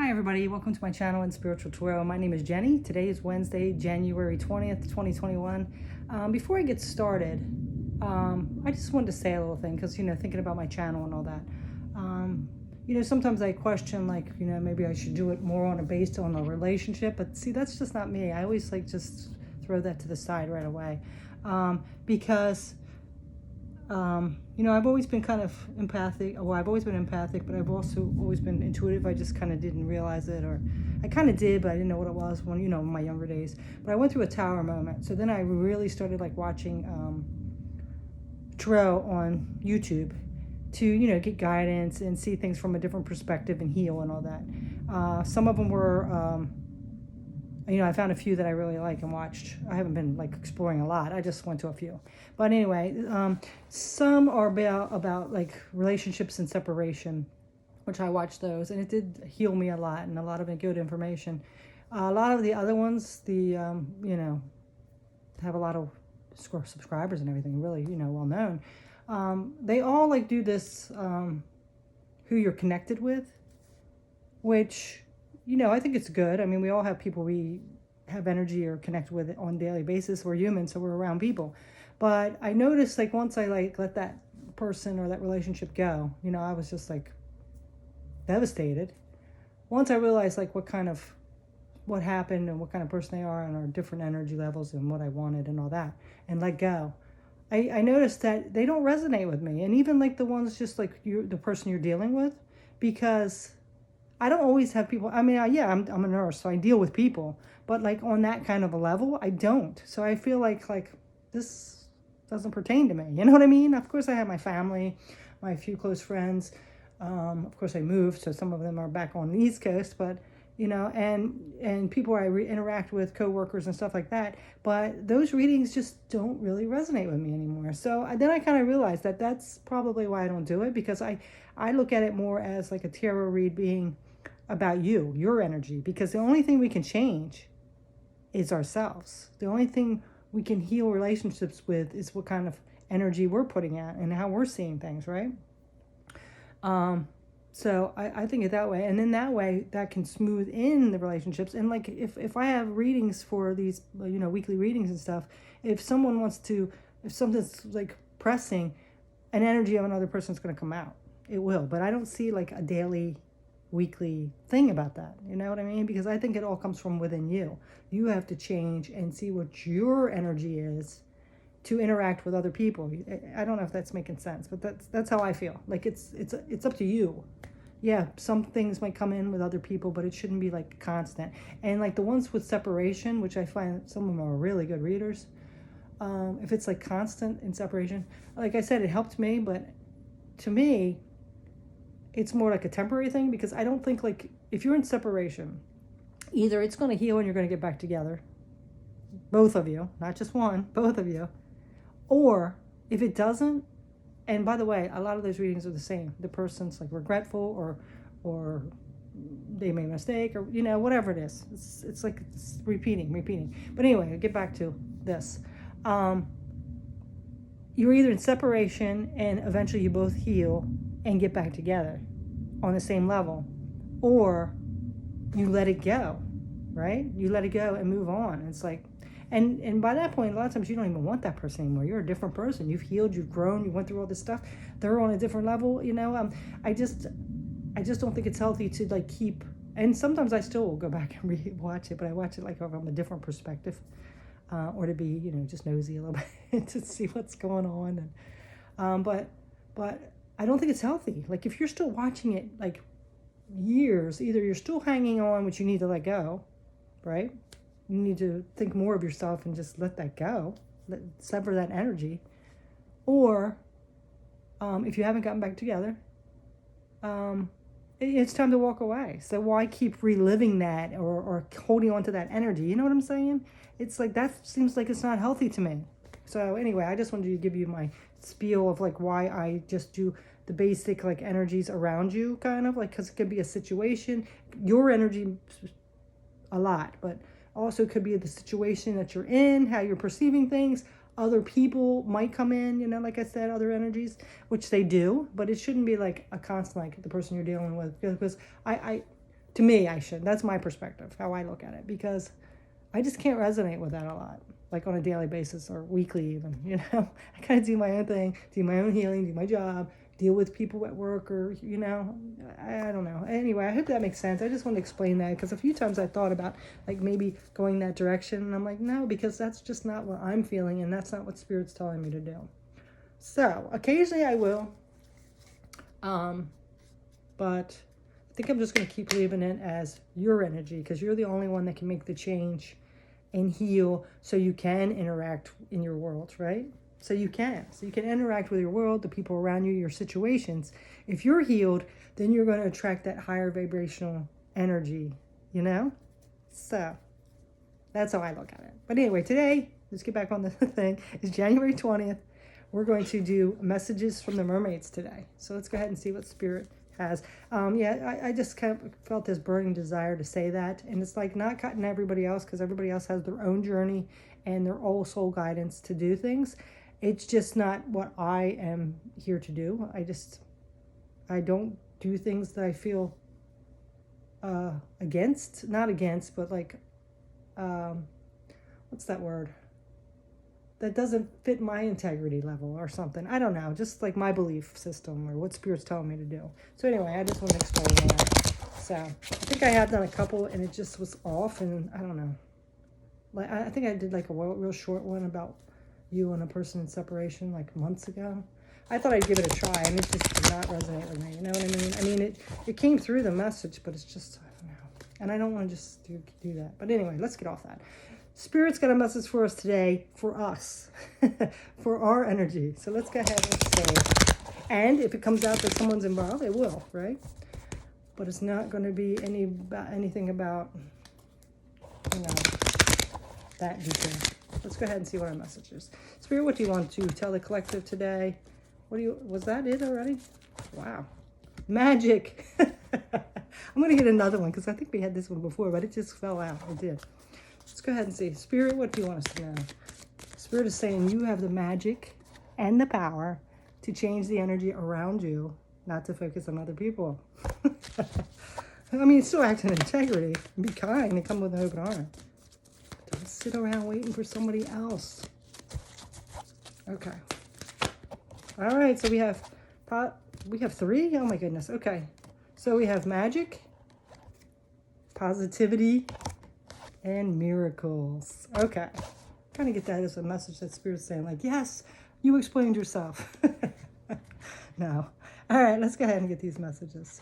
Hi everybody, welcome to my channel in Spiritual Tarot. My name is Jenny. Today is Wednesday, January 20th, 2021. Before I get started, I just wanted to say a little thing because, thinking about my channel and all that. Sometimes I question, maybe I should do it more based on a relationship, but see, that's just not me. I always just throw that to the side right away because I've always been kind of empathic. Well, I've always been empathic, but I've also always been intuitive. I just kind of didn't realize it, or I kind of did, but I didn't know what it was when, in my younger days. But I went through a tower moment. So then I really started watching tarot on YouTube to, get guidance and see things from a different perspective and heal and all that. Some of them were, I found a few that I really like and watched. I haven't been exploring a lot. I just went to a few. But anyway, some are about relationships and separation, which I watched those, and it did heal me a lot and a lot of good information. A lot of the other ones, have a lot of subscribers and everything, really, well known. They all do this, who you're connected with, which, I think it's good. I mean, we all have people we have energy or connect with on a daily basis. We're human, so we're around people. But I noticed once I let that person or that relationship go, I was just devastated. Once I realized what happened and what kind of person they are and our different energy levels and what I wanted and all that, and let go, I noticed that they don't resonate with me. And even the ones just the person you're dealing with, because I don't always have people. I mean, I'm a nurse, so I deal with people, but on that kind of a level, I don't. So I feel like this doesn't pertain to me. You know what I mean? Of course, I have my family, my few close friends. Of course, I moved, so some of them are back on the East Coast, but and people I interact with, coworkers and stuff like that. But those readings just don't really resonate with me anymore. So then I kind of realized that that's probably why I don't do it, because I look at it more as a tarot read being about your energy, because the only thing we can change is ourselves. The only thing we can heal relationships with is what kind of energy we're putting out and how we're seeing things, right? So I think it that way. And then that way, that can smooth in the relationships. And if I have readings for these, weekly readings and stuff, if something's pressing, an energy of another person is going to come out. It will. But I don't see a daily, weekly thing about that. You know what I mean? Because I think it all comes from within you. You have to change and see what your energy is to interact with other people. I don't know if that's making sense, but that's how I feel. It's up to you. Yeah, some things might come in with other people, but it shouldn't be constant. And the ones with separation, which I find some of them are really good readers. If it's constant in separation, like I said, it helped me, but to me, it's more a temporary thing, because I don't think if you're in separation, either it's going to heal and you're going to get back together, both of you, not just one, both of you, or if it doesn't. And by the way, a lot of those readings are the same. The person's regretful or they made a mistake, or whatever it is. It's repeating. But anyway, I'll get back to this. You're either in separation and eventually you both heal and get back together on the same level, or you let it go, right? You let it go and move on. It's and by that point, a lot of times you don't even want that person anymore. You're a different person. You've healed, you've grown, you went through all this stuff. They're on a different level, I just don't think it's healthy to keep. And sometimes I still will go back and watch it, but I watch it from a different perspective, or to be just nosy a little bit to see what's going on. And but I don't think it's healthy. If you're still watching it years, either you're still hanging on, which you need to let go, right? You need to think more of yourself and just let that go, sever that energy. Or if you haven't gotten back together, it's time to walk away. So why keep reliving that or holding on to that energy? You know what I'm saying? It's that seems it's not healthy to me. So anyway, I just wanted to give you my spiel of why I just do the basic energies around you, kind of because it could be a situation, your energy a lot, but also could be the situation that you're in, how you're perceiving things. Other people might come in, like I said, other energies, which they do, but it shouldn't be a constant, the person you're dealing with, because To me, I should. That's my perspective, how I look at it, because I just can't resonate with that a lot, like on a daily basis or weekly even, you know. I kind of do my own thing, do my own healing, do my job, deal with people at work, or, you know, I don't know. Anyway, I hope that makes sense. I just want to explain that, because a few times I thought about like maybe going that direction, and I'm like, no, because that's just not what I'm feeling, and that's not what Spirit's telling me to do. So occasionally I will, but I think I'm just going to keep leaving it as your energy, because you're the only one that can make the change and heal, so you can interact in your world, right? So you can interact with your world, the people around you, your situations. If you're healed, then you're going to attract that higher vibrational energy, you know? So that's how I look at it. But anyway, today, let's get back on the thing. It's January 20th. We're going to do messages from the mermaids today. So let's go ahead and see what Spirit has. I just kind of felt this burning desire to say that. And it's like not cutting everybody else, because everybody else has their own journey and their own soul guidance to do things. It's just not what I am here to do. I don't do things that I feel against. Not against, but like, what's that word? That doesn't fit my integrity level or something. I don't know, just like my belief system or what Spirit's telling me to do. So anyway, I just want to explain that. So I think I have done a couple and it just was off, and I don't know. Like I think I did like a real short one about you and a person in separation like months ago. I thought I'd give it a try, and it just did not resonate with me. You know what I mean? I mean, it came through the message, but it's just, I don't know. And I don't want to just do that. But anyway, let's get off that. Spirit's got a message for us today, for us, for our energy. So let's go ahead and say, and if it comes out that someone's involved, it will, right? But it's not going to be anything about, you know, that detail. Let's go ahead and see what our message is. Spirit, what do you want to tell the collective today? Was that it already? Wow. Magic. I'm going to get another one, because I think we had this one before, but it just fell out. It did. Let's go ahead and see. Spirit, what do you want us to know? Spirit is saying you have the magic and the power to change the energy around you, not to focus on other people. I mean, still act in integrity, be kind, and come with an open heart. Don't sit around waiting for somebody else. Okay. All right, so we have three? Oh my goodness. Okay. So we have magic, positivity, and miracles. Okay. Kind of get that as a message that Spirit's saying, like, yes, you explained yourself. No. All right, let's go ahead and get these messages.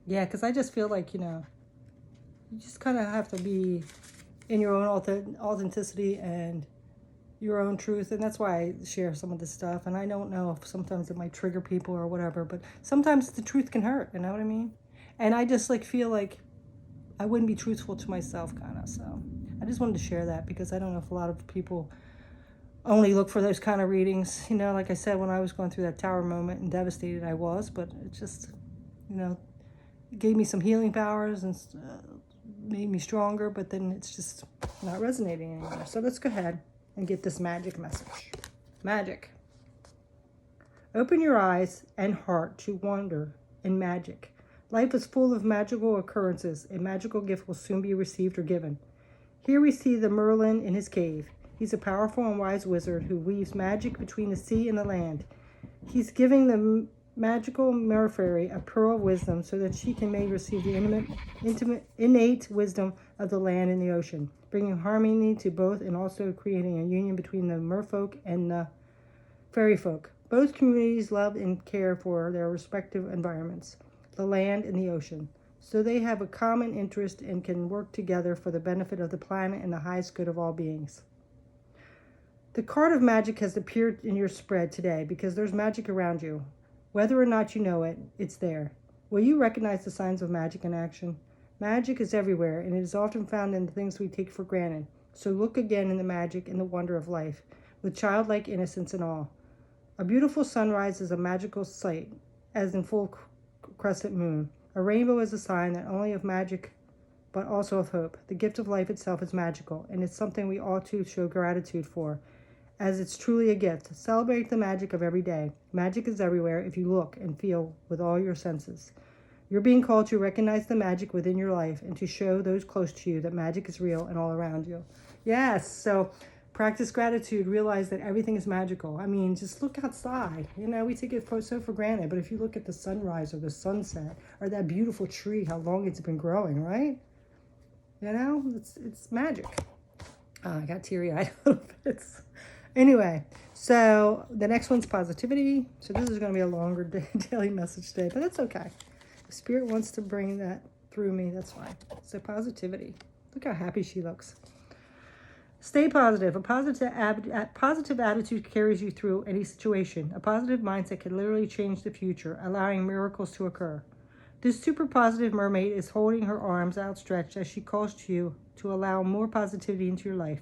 Yeah, because I just feel like, you know, you just kind of have to be in your own authenticity and your own truth. And that's why I share some of this stuff. And I don't know if sometimes it might trigger people or whatever, but sometimes the truth can hurt, you know what I mean? And I just like feel like I wouldn't be truthful to myself, kind of. So I just wanted to share that, because I don't know if a lot of people only look for those kind of readings. You know, like I said, when I was going through that tower moment and devastated I was, but it just, you know, it gave me some healing powers and made me stronger, but then it's just not resonating anymore. So let's go ahead and get this magic message. Magic. Open your eyes and heart to wonder in magic. Life is full of magical occurrences. A magical gift will soon be received or given. Here we see the Merlin in his cave. He's a powerful and wise wizard who weaves magic between the sea and the land. He's giving the magical merfairy a pearl of wisdom so that she may receive the innate wisdom of the land and the ocean, bringing harmony to both and also creating a union between the merfolk and the fairy folk. Both communities love and care for their respective environments, the land and the ocean, so they have a common interest and can work together for the benefit of the planet and the highest good of all beings. The card of magic has appeared in your spread today because there's magic around you. Whether or not you know it, it's there. Will you recognize the signs of magic in action? Magic is everywhere, and it is often found in the things we take for granted. So look again in the magic and the wonder of life, with childlike innocence and awe. A beautiful sunrise is a magical sight, as in full crescent moon. A rainbow is a sign not only of magic, but also of hope. The gift of life itself is magical, and it's something we ought to show gratitude for. as it's truly a gift. Celebrate the magic of every day. Magic is everywhere if you look and feel with all your senses. You're being called to recognize the magic within your life and to show those close to you that magic is real and all around you. Yes, so practice gratitude. Realize that everything is magical. I mean, just look outside. You know, we take it so for granted. But if you look at the sunrise or the sunset or that beautiful tree, how long it's been growing, right? You know, it's magic. I got teary-eyed a little bit. Anyway, so the next one's positivity. So this is going to be a longer daily message today, but that's okay. The Spirit wants to bring that through me. That's fine. So positivity. Look how happy she looks. Stay positive. A positive attitude carries you through any situation. A positive mindset can literally change the future, allowing miracles to occur. This super positive mermaid is holding her arms outstretched as she calls to you to allow more positivity into your life.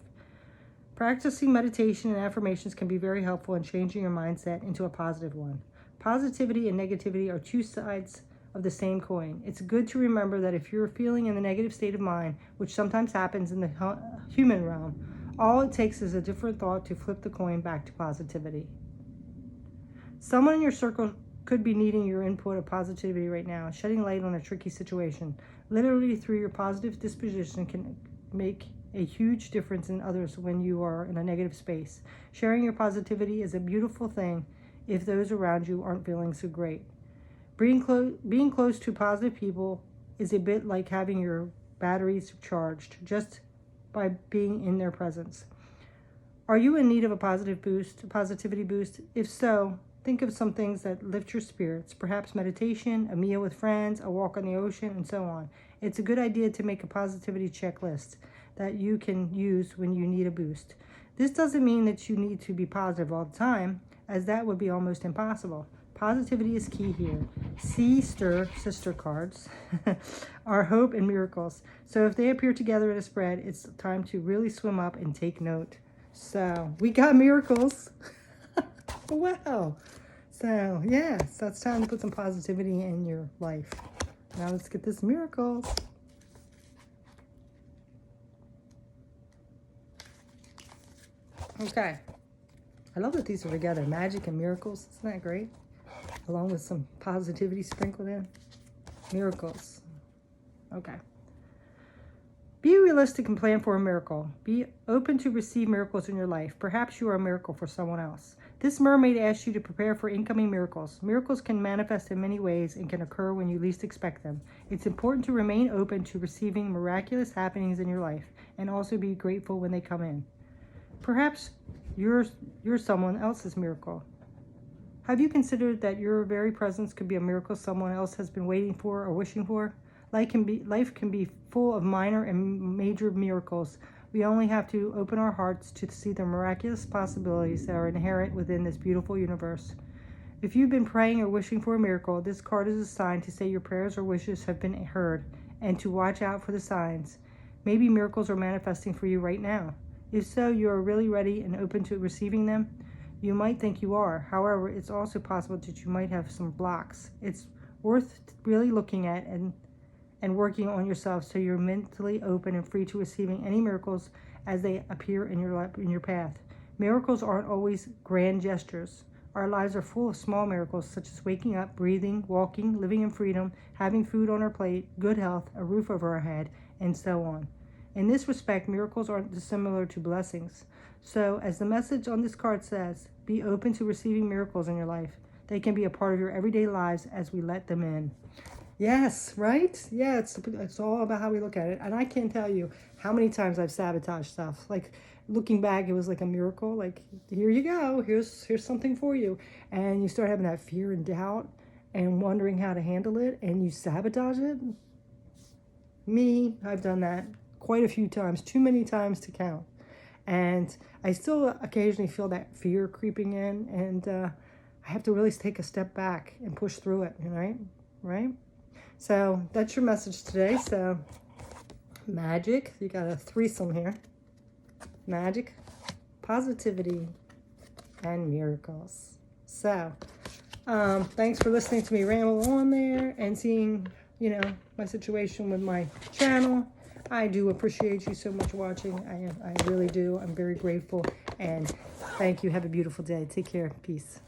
Practicing meditation and affirmations can be very helpful in changing your mindset into a positive one. Positivity and negativity are two sides of the same coin. It's good to remember that if you're feeling in the negative state of mind, which sometimes happens in the human realm, all it takes is a different thought to flip the coin back to positivity. Someone in your circle could be needing your input of positivity right now, shedding light on a tricky situation. Literally, through your positive disposition can make a huge difference in others when you are in a negative space. Sharing your positivity is a beautiful thing if those around you aren't feeling so great. Being close to positive people is a bit like having your batteries charged just by being in their presence. Are you in need of a positivity boost? If so, think of some things that lift your spirits, perhaps meditation, a meal with friends, a walk on the ocean, and so on. It's a good idea to make a positivity checklist that you can use when you need a boost. This doesn't mean that you need to be positive all the time, as that would be almost impossible. Positivity is key here. Sister cards are hope and miracles. So if they appear together in a spread, it's time to really swim up and take note. So we got miracles. Wow. So yes, so it's time to put some positivity in your life. Now let's get this miracles. Okay. I love that these are together. Magic and miracles. Isn't that great? Along with some positivity sprinkled in. Miracles. Okay. Be realistic and plan for a miracle. Be open to receive miracles in your life. Perhaps you are a miracle for someone else. This mermaid asks you to prepare for incoming miracles. Miracles can manifest in many ways and can occur when you least expect them. It's important to remain open to receiving miraculous happenings in your life and also be grateful when they come in. Perhaps you're someone else's miracle. Have you considered that your very presence could be a miracle someone else has been waiting for or wishing for? Life can be full of minor and major miracles. We only have to open our hearts to see the miraculous possibilities that are inherent within this beautiful universe. If you've been praying or wishing for a miracle, this card is a sign to say your prayers or wishes have been heard and to watch out for the signs. Maybe miracles are manifesting for you right now. If so, you are really ready and open to receiving them. You might think you are. However, it's also possible that you might have some blocks. It's worth really looking at and working on yourself so you're mentally open and free to receiving any miracles as they appear in your path. Miracles aren't always grand gestures. Our lives are full of small miracles such as waking up, breathing, walking, living in freedom, having food on our plate, good health, a roof over our head, and so on. In this respect, miracles aren't dissimilar to blessings. So, as the message on this card says, be open to receiving miracles in your life. They can be a part of your everyday lives as we let them in. Yes, right? Yeah, it's all about how we look at it. And I can't tell you how many times I've sabotaged stuff. Like, looking back, it was like a miracle. Like, here you go. Here's something for you. And you start having that fear and doubt and wondering how to handle it. And you sabotage it. Me, I've done that quite a few times. Too many times to count. And I still occasionally feel that fear creeping in. And I have to really take a step back and push through it, right? So that's your message today. So magic, you got a threesome here. Magic, positivity, and miracles. So thanks for listening to me ramble on there and seeing, my situation with my channel. I do appreciate you so much watching. I really do. I'm very grateful. And thank you. Have a beautiful day. Take care. Peace.